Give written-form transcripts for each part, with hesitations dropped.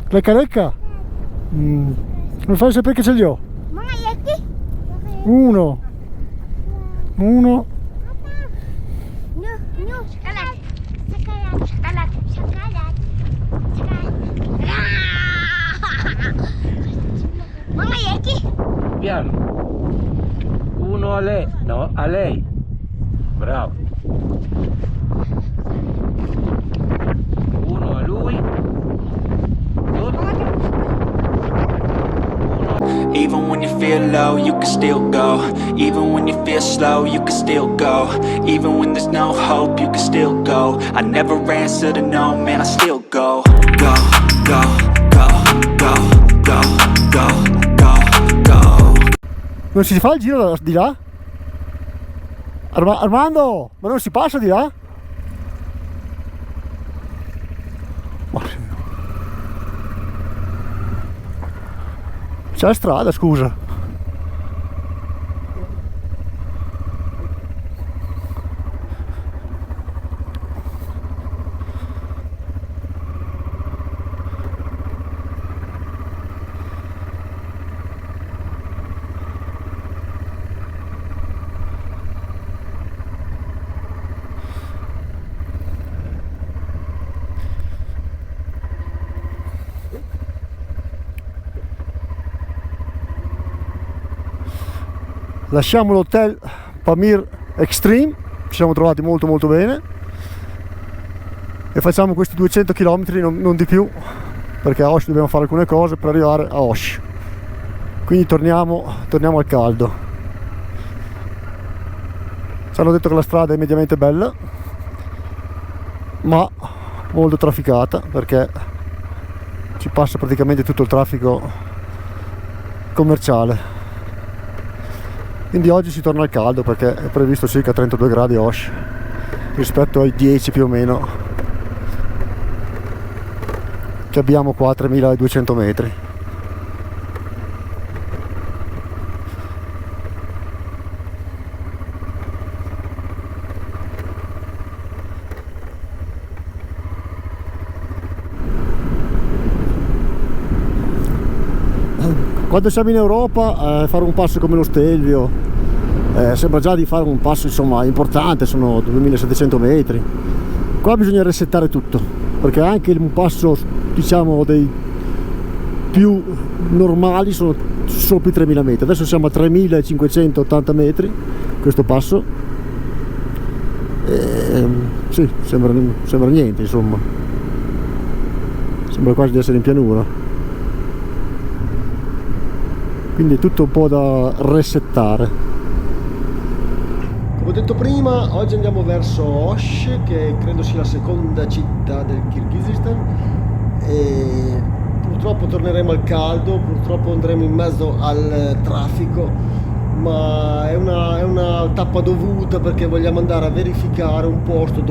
Lecca lecca? Mi fai sapere che ce li ho? Mga yaki. Uno. Nyo, nyo. Sakalat. Sakalat. Sakalat. Sakalat. Mga yaki. Piano. Uno a lei, no, a lei. Bravo. Uno a lui. Even when you feel low, you can still go. Even when you feel slow, you can still go. Even when there's no hope, you can still go. I never answer to no, man, I still go. Go, go, go, go, go, go, go, go. Non si fa il giro di là? Armando, ma non si passa di là? C'è la strada, scusa. Lasciamo l'hotel Pamir Extreme, ci siamo trovati molto bene e facciamo questi 200 km, non di più, perché a Osh dobbiamo fare alcune cose per arrivare a Osh, quindi torniamo al caldo. Ci hanno detto che la strada è mediamente bella, ma molto trafficata, perché ci passa praticamente tutto il traffico commerciale. Quindi oggi si torna al caldo, perché è previsto circa 32 gradi Osh rispetto ai 10 più o meno che abbiamo qua a 3200 metri. Quando siamo in Europa, fare un passo come lo Stelvio sembra già di fare un passo, insomma, importante, sono 2700 metri. Qua bisogna resettare tutto, perché anche un passo, diciamo, dei più normali sono più 3000 metri. Adesso siamo a 3580 metri questo passo. Sì, sembra niente, insomma, sembra quasi di essere in pianura. Quindi è tutto un po' da resettare. Come ho detto prima, oggi andiamo verso Osh, che credo sia la seconda città del Kirghizistan, e purtroppo torneremo al caldo, purtroppo andremo in mezzo al traffico, ma è una tappa dovuta, perché vogliamo andare a verificare un posto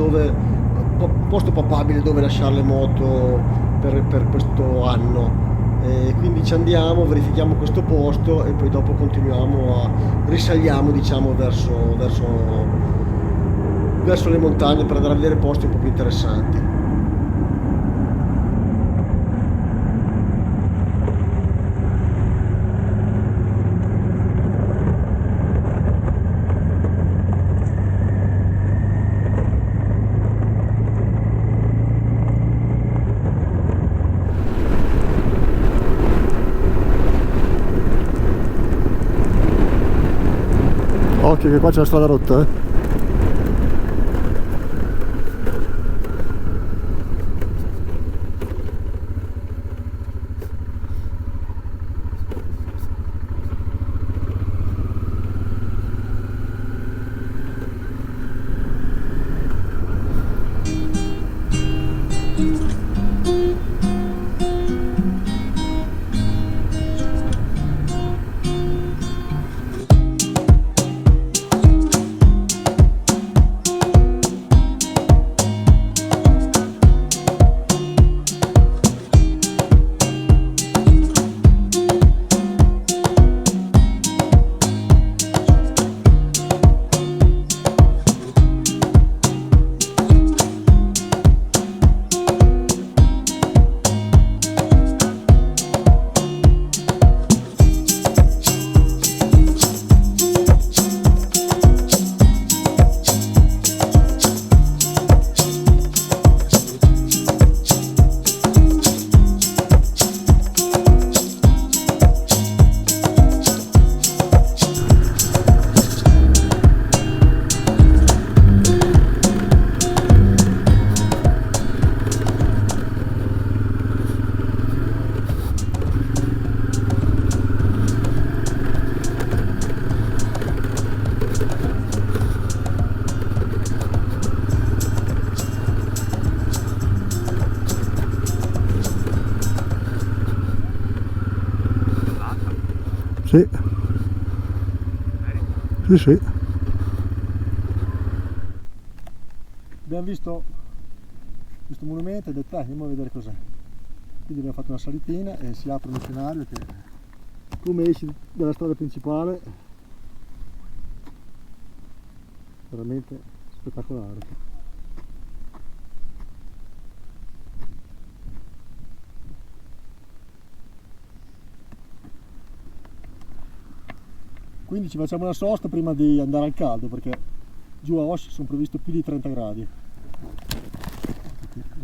papabile dove lasciare le moto per questo anno. E quindi ci andiamo, verifichiamo questo posto e poi dopo risaliamo, diciamo, verso le montagne, per andare a vedere posti un po' più interessanti. Occhio che qua c'è la strada rotta, eh. Sì. Sì, sì. Abbiamo visto questo monumento e detto andiamo a vedere cos'è. Quindi abbiamo fatto una salitina e si apre uno scenario che, come esci dalla strada principale, veramente spettacolare. Quindi ci facciamo una sosta prima di andare al caldo, perché giù a Osh sono previsto più di 30 gradi.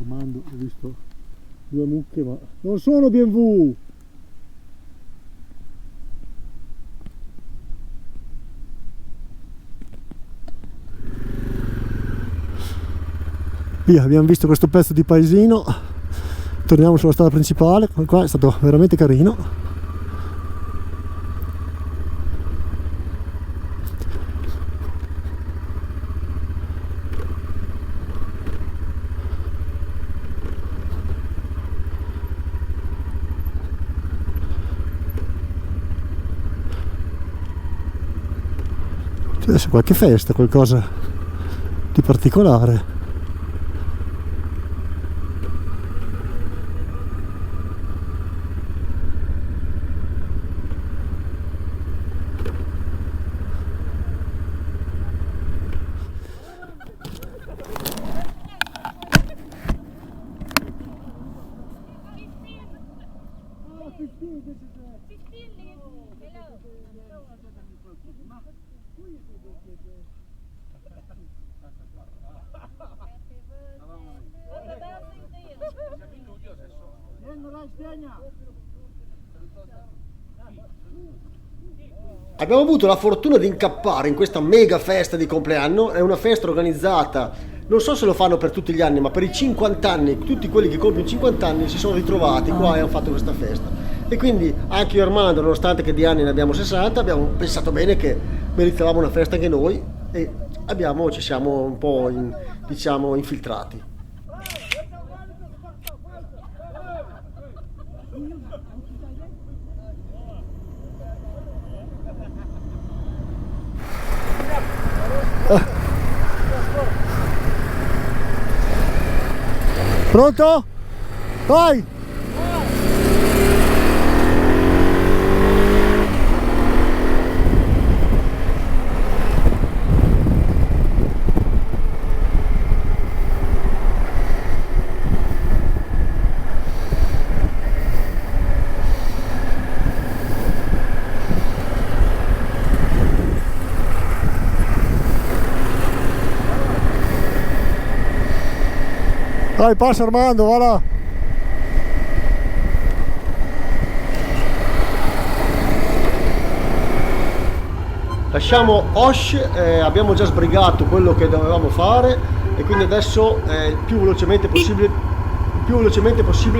Armando, ho visto 2 mucche, ma non sono BMW! Via, abbiamo visto questo pezzo di paesino, torniamo sulla strada principale. Qua è stato veramente carino. Adesso qualche festa, qualcosa di particolare. Abbiamo avuto la fortuna di incappare in questa mega festa di compleanno. È una festa organizzata, non so se lo fanno per tutti gli anni, ma per i 50 anni, tutti quelli che compiono 50 anni si sono ritrovati qua e hanno fatto questa festa. E quindi anche io e Armando, nonostante che di anni ne abbiamo 60, abbiamo pensato bene che meritavamo una festa anche noi e ci siamo un po' infiltrati. Pronto? Vai! Dai, passa Armando, va là! Lasciamo Osh, abbiamo già sbrigato quello che dovevamo fare e quindi adesso il più velocemente possibile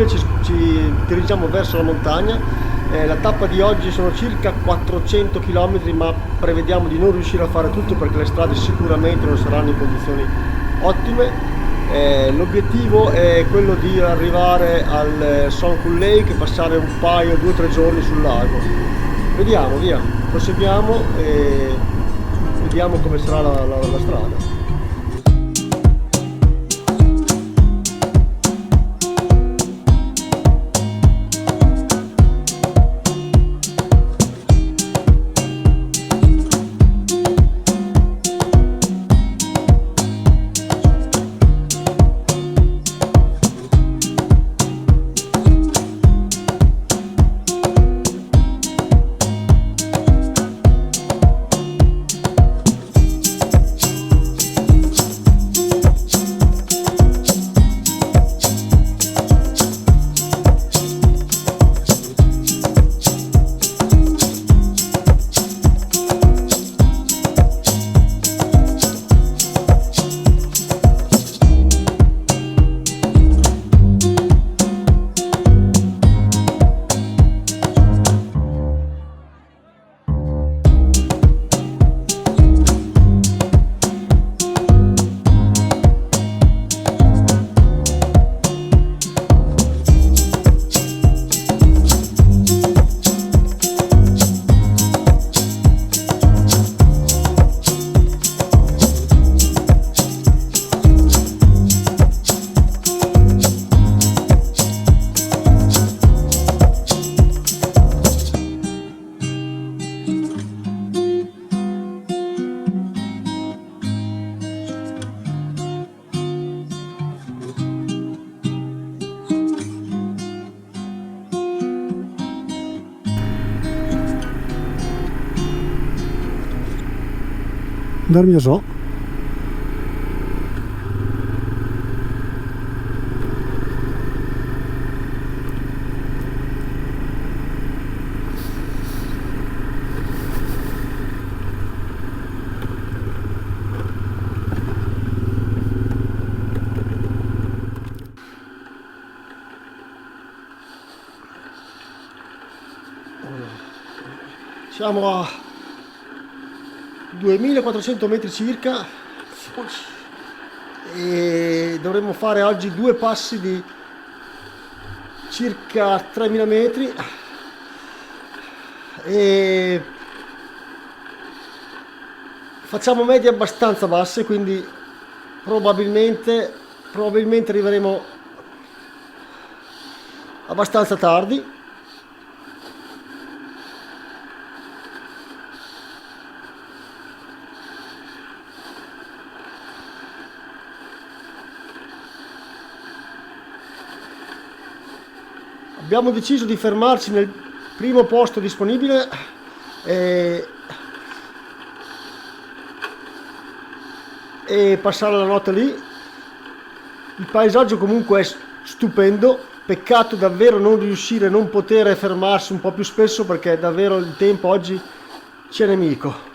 ci dirigiamo verso la montagna. La tappa di oggi sono circa 400 km, ma prevediamo di non riuscire a fare tutto perché le strade sicuramente non saranno in condizioni ottime. L'obiettivo è quello di arrivare al Songkhul Lake e passare 2 o 3 giorni sul lago. Vediamo, via, proseguiamo e vediamo come sarà la strada. Dormio so. Siamo a 2400 metri circa e dovremmo fare oggi 2 passi di circa 3000 metri e facciamo medie abbastanza basse, quindi probabilmente arriveremo abbastanza tardi. Abbiamo deciso di fermarci nel primo posto disponibile e passare la notte lì. Il paesaggio comunque è stupendo, peccato davvero non riuscire, non poter fermarsi un po' più spesso, perché davvero il tempo oggi ci è nemico.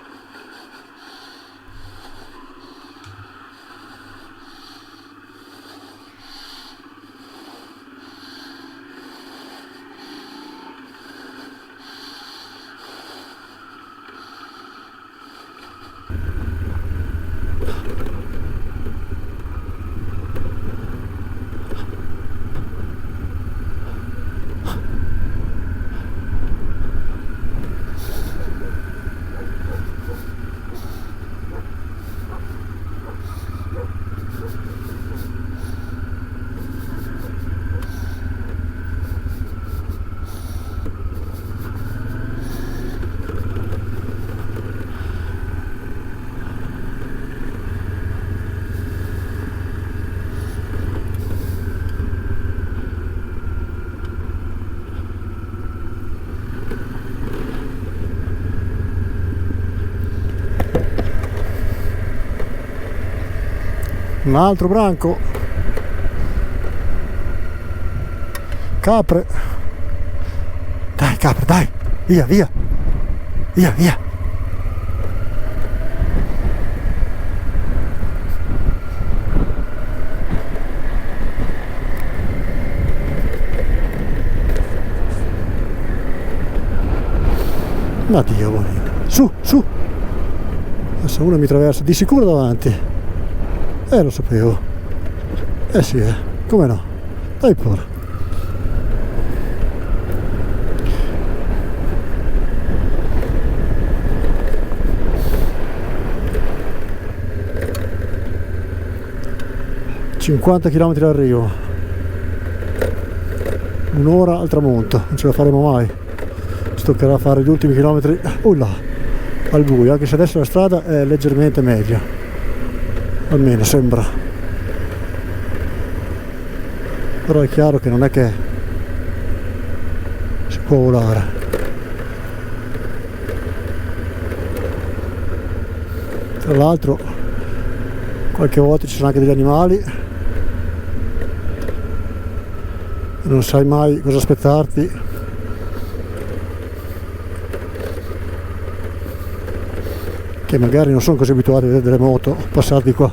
Un altro branco, capre, dai capre, dai, via, via, via, via. Ma Dio buonino, su, su, adesso uno mi traversa di sicuro davanti. Lo sapevo. Sì, come no? Dai pure. ...50 km d'arrivo. Un'ora al tramonto. Non ce la faremo mai. Ci toccherà fare gli ultimi chilometri là, al buio, anche se adesso la strada è leggermente media. Almeno sembra, però è chiaro che non è che si può volare. Tra l'altro qualche volta ci sono anche degli animali e non sai mai cosa aspettarti. Che magari non sono così abituati a vedere delle moto passare di qua.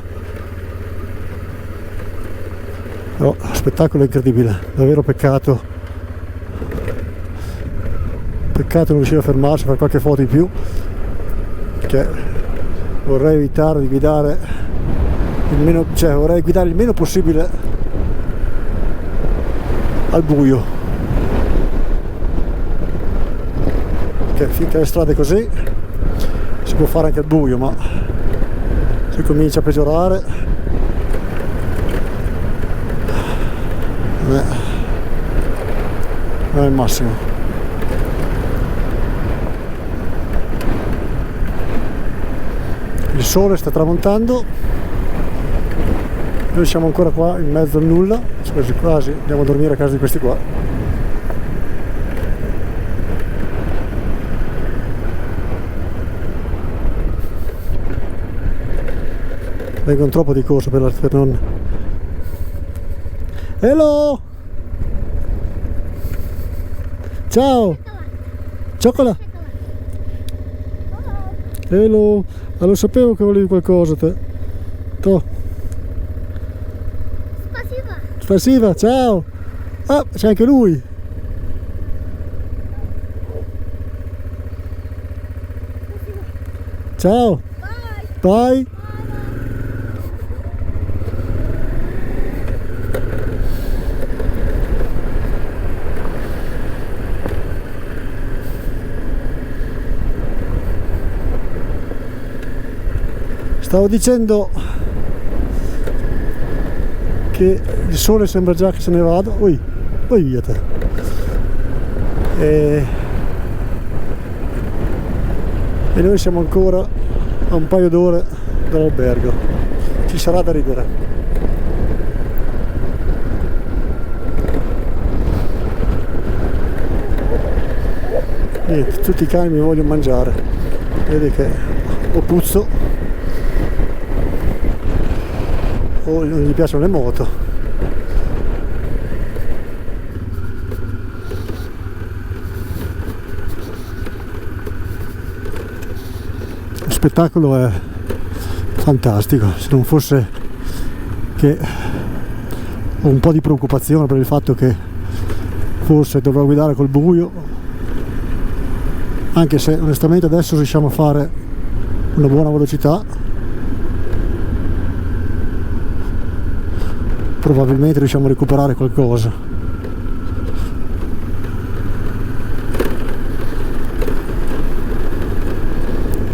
Però spettacolo incredibile, davvero peccato non riuscire a fermarsi, a fare qualche foto in più, che vorrei evitare di guidare vorrei guidare il meno possibile al buio, perché finché le strade così si può fare anche al buio, ma se comincia a peggiorare non è il massimo. Il sole sta tramontando, noi siamo ancora qua in mezzo al nulla, quasi andiamo a dormire a casa di questi qua. vengono troppo di corsa per non... Hello! Ciao! Cioccola! Hello! Allora sapevo che volevi qualcosa te. To. Спасибо. Spasiva, ciao! Ah, c'è anche lui! Ciao! Bye! Stavo dicendo che il sole sembra già che se ne vada. Ui, poi via te. E noi siamo ancora a un paio d'ore dall'albergo. Ci sarà da ridere. Niente, tutti i cani mi vogliono mangiare. Vedi che o puzzo o non gli piacciono le moto. Lo spettacolo è fantastico, se non fosse che ho un po' di preoccupazione per il fatto che forse dovrò guidare col buio, anche se onestamente adesso riusciamo a fare una buona velocità. Probabilmente riusciamo a recuperare qualcosa.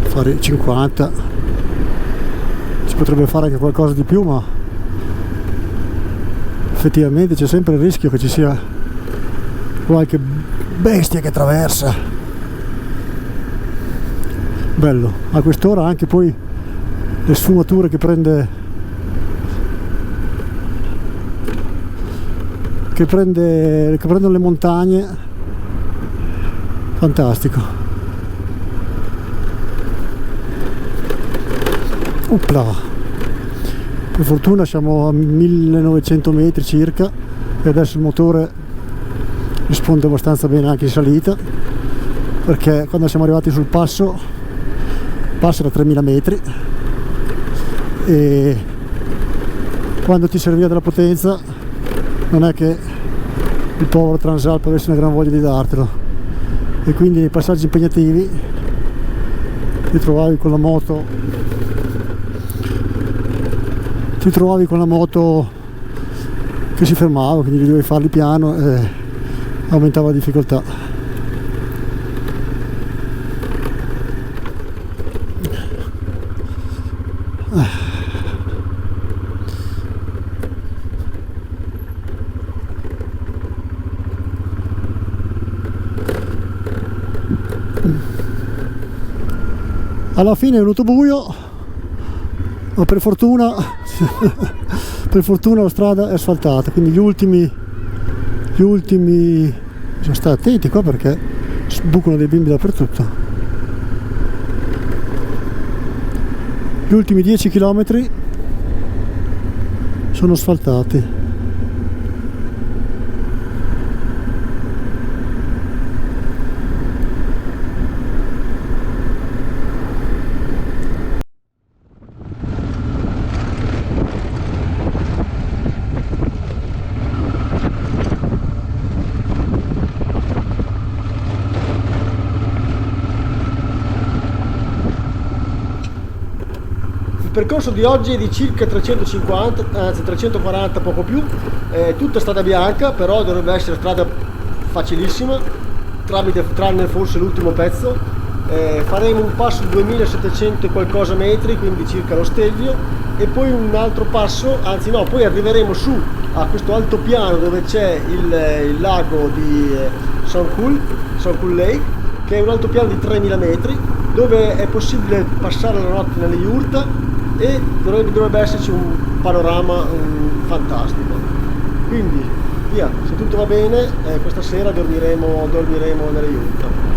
Fare 50 si potrebbe fare anche qualcosa di più, ma effettivamente c'è sempre il rischio che ci sia qualche bestia che attraversa. Bello, a quest'ora anche poi le sfumature che prendono le montagne, fantastico. Opla. Per fortuna siamo a 1900 metri circa e adesso il motore risponde abbastanza bene anche in salita, perché quando siamo arrivati sul passo era 3000 metri e quando ti serviva della potenza non è che il povero Transalp avesse una gran voglia di dartelo, e quindi nei passaggi impegnativi ti trovavi con la moto che si fermava, quindi dovevi farli piano e aumentava la difficoltà. Alla fine è venuto buio, ma per fortuna la strada è asfaltata, quindi gli ultimi bisogna stare attenti qua perché sbucano dei bimbi dappertutto. Gli ultimi 10 km sono asfaltati. Il percorso di oggi è di circa 350, anzi 340, poco più, tutta strada bianca, però dovrebbe essere strada facilissima, tranne forse l'ultimo pezzo. Faremo un passo di 2700 e qualcosa metri, quindi circa lo Stelvio, e poi un altro passo, anzi no, poi arriveremo su a questo altopiano dove c'è il lago di Songkhul Lake, che è un altopiano di 3000 metri, dove è possibile passare la notte nelle yurta e dovrebbe esserci un panorama fantastico. Quindi via, se tutto va bene, questa sera dormiremo nelle yurta.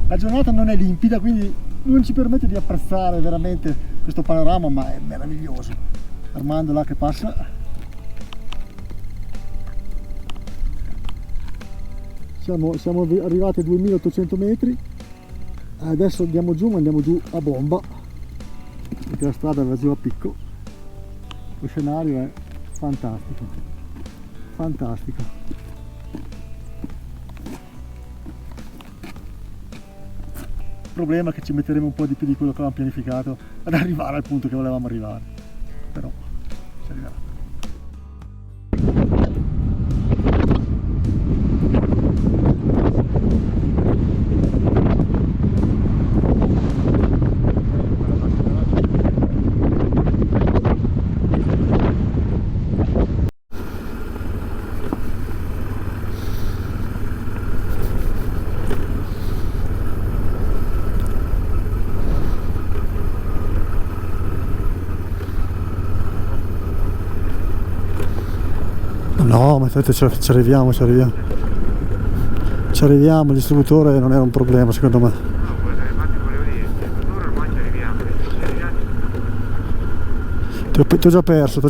La giornata non è limpida, quindi non ci permette di apprezzare veramente questo panorama, ma è meraviglioso. Armando là che passa. Siamo arrivati a 2800 metri, adesso andiamo giù, ma andiamo giù a bomba, perché la strada va giù a picco. Lo scenario è fantastico, fantastico. Il problema è che ci metteremo un po' di più di quello che avevamo pianificato ad arrivare al punto che volevamo arrivare, però ci arriverà. No, ma aspetta, ci arriviamo. Ci arriviamo, il distributore non era un problema secondo me. No, infatti volevo dire, il futuro ormai ci arriviamo. Ti ho già perso.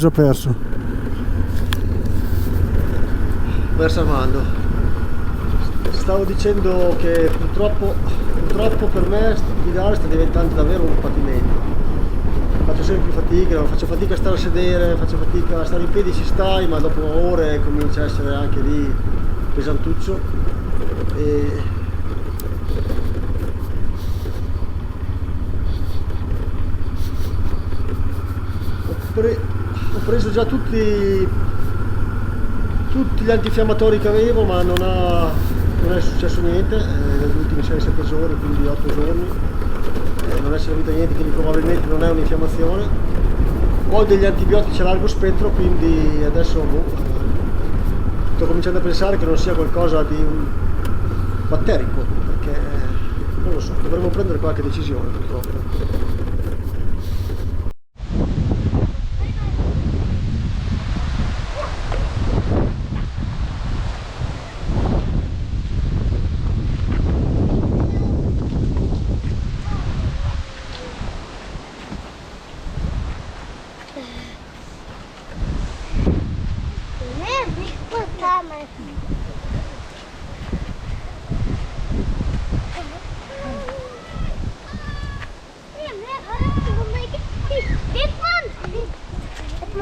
Verso Armando. Stavo dicendo che purtroppo per me guidare sta diventando davvero un patimento. Faccio sempre più fatica, faccio fatica a stare a sedere, faccio fatica a stare in piedi, ci stai, ma dopo ore comincia a essere anche lì pesantuccio. Ho preso già tutti gli antinfiammatori che avevo, ma non è successo niente negli ultimi 6-7 giorni, quindi 8 giorni. Non è servito a niente, quindi probabilmente non è un'infiammazione. Ho degli antibiotici a largo spettro, quindi adesso sto cominciando a pensare che non sia qualcosa di batterico, perché non lo so, dovremmo prendere qualche decisione purtroppo.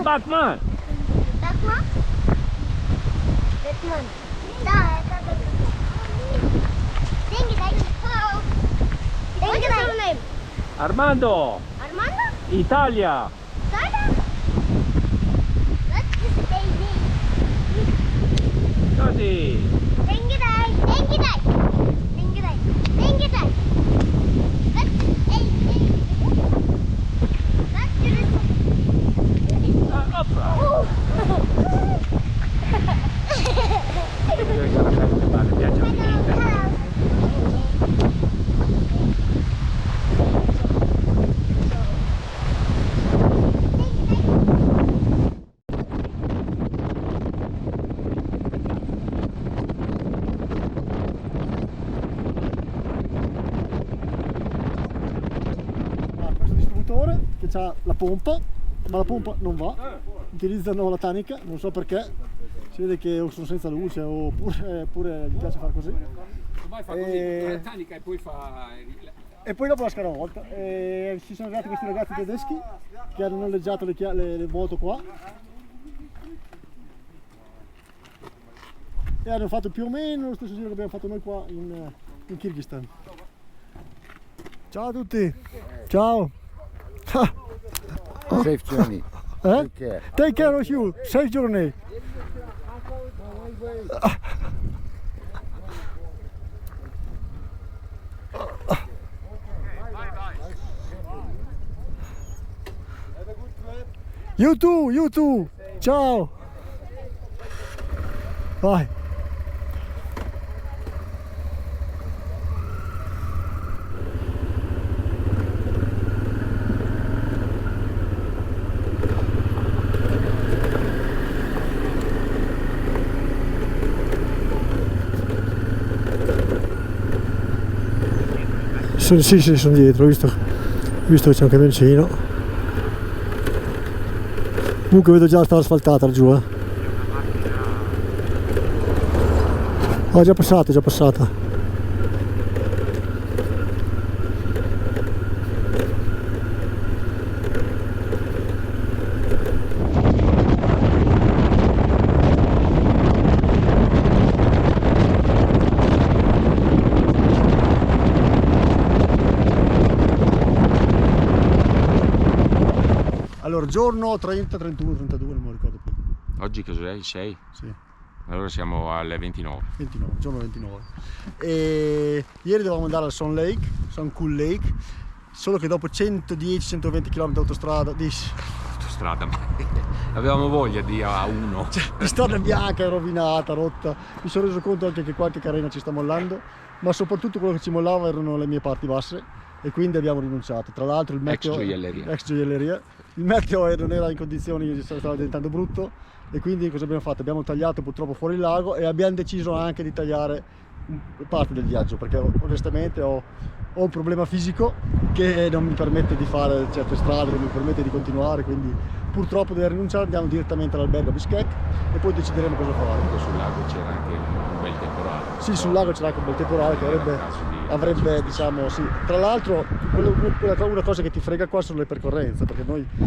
Batman! Batman? Batman. Dai, What's your name? Armando! Armando? Italia! Italia? That's just a baby. Così! Dai. That's a baby. That's beautiful. Opera! Oh. Piace a Questo distributore che ha la pompa, ma la pompa non va, utilizzano la tanica, non so perché, si vede che sono senza luce oppure gli piace fare così. Ormai fa così, la tanica e poi fa... E poi dopo la scaravolta. Ci sono arrivati questi ragazzi tedeschi che hanno noleggiato le moto qua e hanno fatto più o meno lo stesso giro che abbiamo fatto noi qua in Kirghizistan. Ciao a tutti, ciao. Safe journey. Take care. Take care of you, safe journey. You too, ciao. Vai. Sì, sono dietro, ho visto che c'è un camioncino. Comunque vedo già la strada asfaltata giù, eh. Oh, è già passata. Allora, giorno 30, 31, 32, non mi ricordo più. Oggi cos'è? Il 6? Sì, Allora siamo alle 29. 29, giorno 29. E ieri dovevamo andare al Sun Cool Lake, solo che dopo 110-120 km di autostrada, Autostrada, ma avevamo voglia di A1. cioè, la strada bianca è rovinata, rotta. Mi sono reso conto anche che qualche carena ci sta mollando, ma soprattutto quello che ci mollava erano le mie parti basse e quindi abbiamo rinunciato. Tra l'altro il meteo, ex gioielleria, il meteo non era in condizioni, stava diventando brutto e quindi cosa abbiamo fatto? Abbiamo tagliato purtroppo fuori il lago e abbiamo deciso anche di tagliare parte del viaggio, perché onestamente ho un problema fisico che non mi permette di fare certe strade, non mi permette di continuare, quindi purtroppo devo rinunciare. Andiamo direttamente all'albergo a Bishkek e poi decideremo cosa fare. Sul lago c'era anche un bel temporale. Sì, sul lago c'era anche un bel temporale che avrebbe diciamo, sì. Tra l'altro una cosa che ti frega qua sono le percorrenze, perché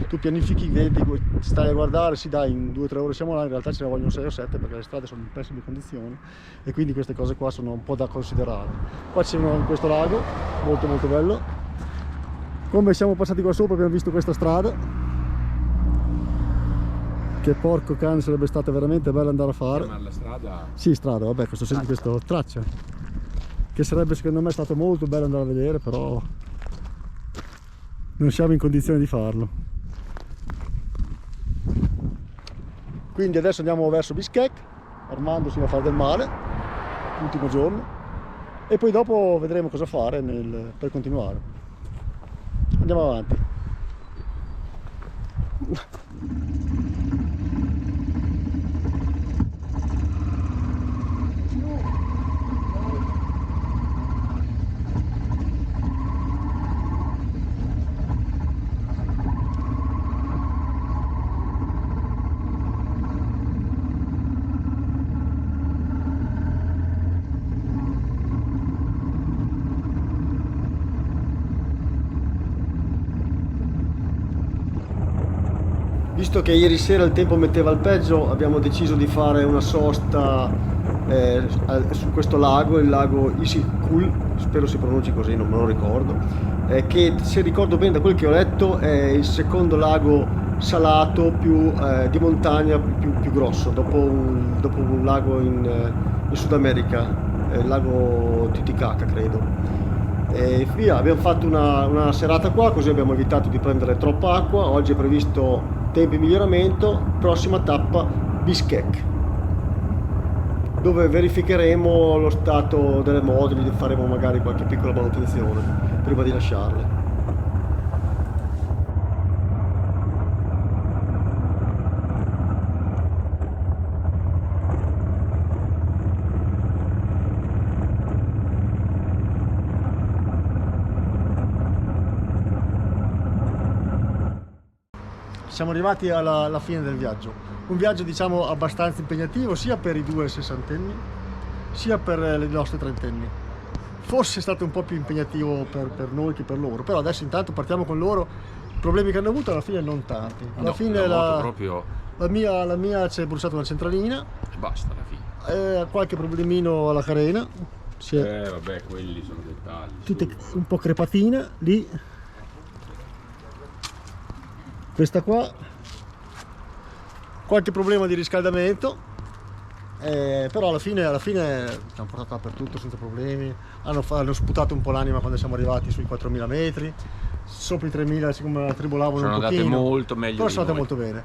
tu pianifichi, vedi, stai a guardare, sì dai, in 2 o 3 ore siamo là, in realtà ce ne vogliono 6 o 7 perché le strade sono in pessime condizioni e quindi queste cose qua sono un po' da considerare. Qua c'è questo lago molto molto bello. Come siamo passati qua sopra abbiamo visto questa strada che porco cane sarebbe stata veramente bella andare a fare. La strada? Sì, strada, vabbè, questo traccia che sarebbe secondo me stato molto bello andare a vedere, però non siamo in condizione di farlo. Quindi adesso andiamo verso Bishkek, Armando si va a fare del male l'ultimo giorno e poi dopo vedremo cosa fare per continuare. Andiamo avanti. Visto che ieri sera il tempo metteva al peggio, abbiamo deciso di fare una sosta su questo lago, il lago Issyk-Kul, spero si pronunci così, non me lo ricordo, che se ricordo bene da quel che ho letto è il secondo lago salato di montagna più grosso, dopo un lago in Sud America, il lago Titicaca credo. E via, abbiamo fatto una serata qua, così abbiamo evitato di prendere troppa acqua. Oggi è previsto tempo in miglioramento, prossima tappa Bishkek, dove verificheremo lo stato delle moduli, faremo magari qualche piccola manutenzione prima di lasciarle. Siamo arrivati alla fine del viaggio, un viaggio diciamo abbastanza impegnativo sia per i 2 sessantenni sia per i nostri trentenni. Forse è stato un po' più impegnativo per noi che per loro, però adesso intanto partiamo con loro. I problemi che hanno avuto alla fine non tanti. Alla fine la mia c'è bruciata una centralina e basta alla fine. Qualche problemino alla carena, vabbè, quelli sono dettagli. tutte un po' crepatina lì. Questa qua, qualche problema di riscaldamento, però alla fine ci hanno portato dappertutto senza problemi. Hanno sputato un po' l'anima quando siamo arrivati sui 4000 metri, sopra i 3000 siccome tribolavano un pochino. Sono andate molto meglio. Però sono andate molto bene.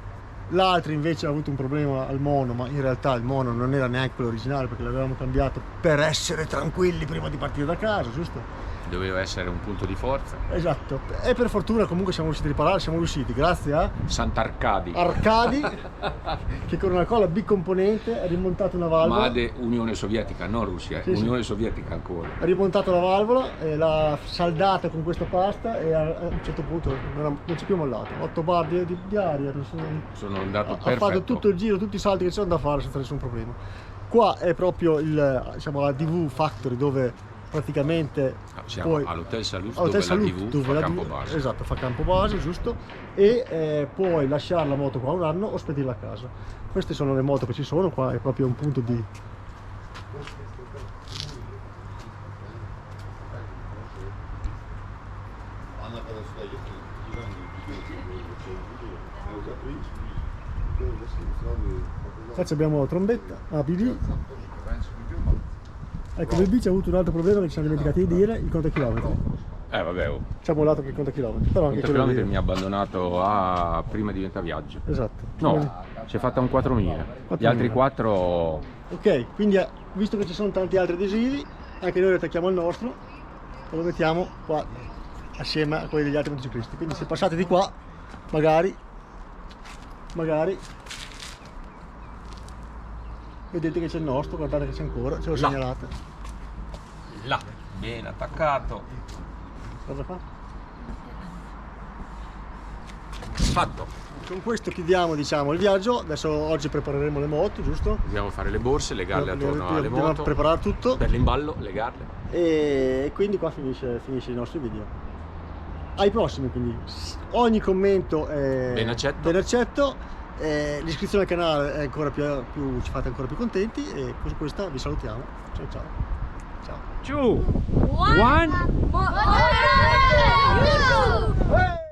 L'altro invece ha avuto un problema al mono, ma in realtà il mono non era neanche quello originale perché l'avevamo cambiato per essere tranquilli prima di partire da casa, giusto? doveva essere un punto di forza. Esatto, e per fortuna comunque siamo riusciti a riparare, siamo riusciti grazie a Sant'Arcadi. Arcadi che con una colla bicomponente ha rimontato una valvola. Made Unione Sovietica, non Russia, Sì, sì. Unione Sovietica ancora. Ha rimontato la valvola e l'ha saldata con questa pasta e a un certo punto non c'è più mollato. 8 bar di aria, Sono andato ha perfetto. fatto tutto il giro, tutti i salti che c'erano da fare senza nessun problema. Qua è proprio diciamo, la DV Factory dove praticamente Siamo puoi- all'Hotel Salute, Hotel dove Salute, la TV dove fa la campo DV base. Esatto, fa campo base, giusto, e puoi lasciare la moto qua un anno o spedirla a casa. Queste sono le moto che ci sono, qua è proprio un punto di... Qua abbiamo la trombetta, ABB. Ecco, BB c'è avuto un altro problema che ci siamo dimenticati di dire, il conto chilometri. Vabbè, oh. Ci ha mollato che conta chilometri, però anche 100 quello km lì- mi ha abbandonato prima di diventare viaggio. Esatto. No, ci è fatta un 4.000. Gli altri 4 Ok, quindi visto che ci sono tanti altri adesivi, anche noi attacchiamo il nostro e lo mettiamo qua assieme a quelli degli altri motociclisti. Quindi se passate di qua, magari vedete che c'è il nostro, guardate che c'è ancora, ce lo Là. segnalate. là, ben attaccato. Cosa fa? Fatto. Con questo chiudiamo, diciamo, il viaggio. Adesso oggi prepareremo le moto, giusto? Dobbiamo fare le borse, legarle attorno alle Dobbiamo moto. preparare tutto Per l'imballo, legarle. e quindi qua finisce i nostri video. Ai prossimi, quindi ogni commento è Ben accetto. ben accetto. L'iscrizione al canale è ancora più ci fate ancora più contenti e con questa vi salutiamo. Ciao ciao. Ciao. 2, 1. One. Hey!